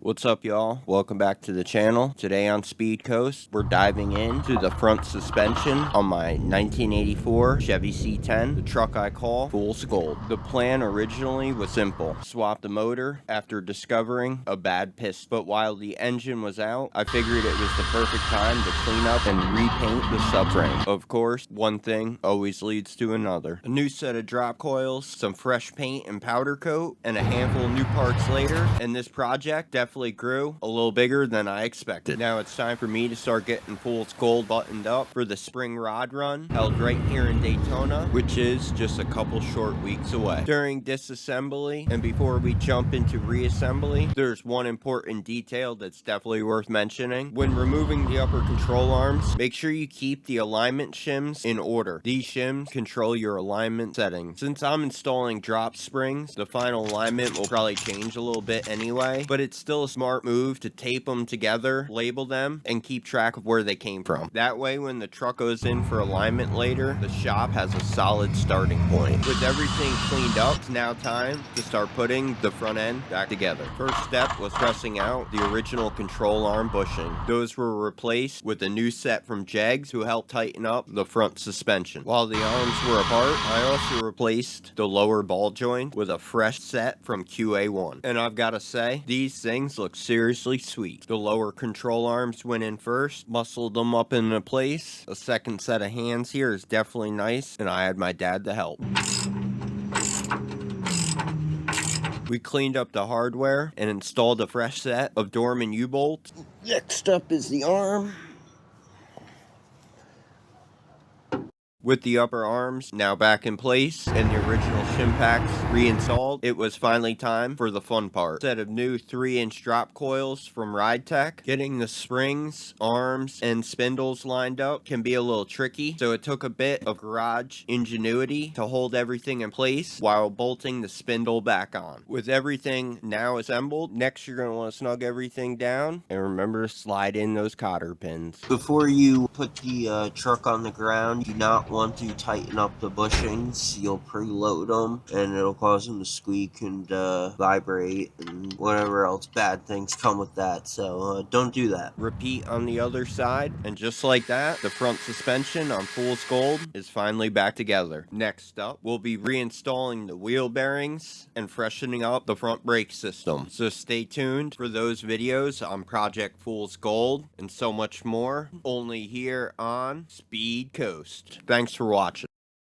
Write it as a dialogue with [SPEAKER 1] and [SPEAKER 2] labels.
[SPEAKER 1] What's up, y'all? Welcome back to the channel. Today on SpeedCoast, we're diving into the front suspension on my 1984 Chevy C10, the truck I call Fool's Gold. The plan originally was simple: swap the motor after discovering a bad piston. But while the engine was out, I figured it was the perfect time to clean up and repaint the subframe. Of course, one thing always leads to another. A new set of drop coils, some fresh paint and powder coat, and a handful of new parts later, and this project definitely grew a little bigger than I expected. Now it's time for me to start getting Fool's Gold buttoned up for the spring rod run held right here in Daytona, which is just a couple short weeks away. During disassembly and before we jump into reassembly, there's one important detail that's definitely worth mentioning. When removing the upper control arms, make sure you keep the alignment shims in order. These shims control your alignment settings. Since I'm installing drop springs, the final alignment will probably change a little bit anyway, but it's still a smart move to tape them together, label them, and keep track of where they came from. That way, when the truck goes in for alignment later, the shop has a solid starting point. With everything cleaned up, it's now time to start putting the front end back together. First step was pressing out the original control arm bushing. Those were replaced with a new set from Jegs, who helped tighten up the front suspension. While the arms were apart, I also replaced the lower ball joint with a fresh set from QA1. And I've got to say, these things look seriously sweet. The lower control arms went in first, muscled them up into place. A second set of hands here is definitely nice, and I had my dad to help. We cleaned up the hardware and installed a fresh set of Dorman U-bolts. Next up is the arm. With the upper arms now back in place and the original shim packs reinstalled, it was finally time for the fun part. Set of new 3-inch drop coils from RideTech. Getting the springs, arms, and spindles lined up can be a little tricky, so it took a bit of garage ingenuity to hold everything in place while bolting the spindle back on. With everything now assembled, next you're going to want to snug everything down and remember to slide in those cotter pins. Before you put the truck on the ground, you do not want to tighten up the bushings. You'll preload them and it'll cause them to squeak and vibrate and whatever else bad things come with that, so don't do that. Repeat on the other side, and just like that, the front suspension on Fool's Gold is finally back together. Next up, we'll be reinstalling the wheel bearings and freshening up the front brake system, so stay tuned for those videos on Project Fool's Gold and so much more, only here on SpeedCoast. Thanks for watching.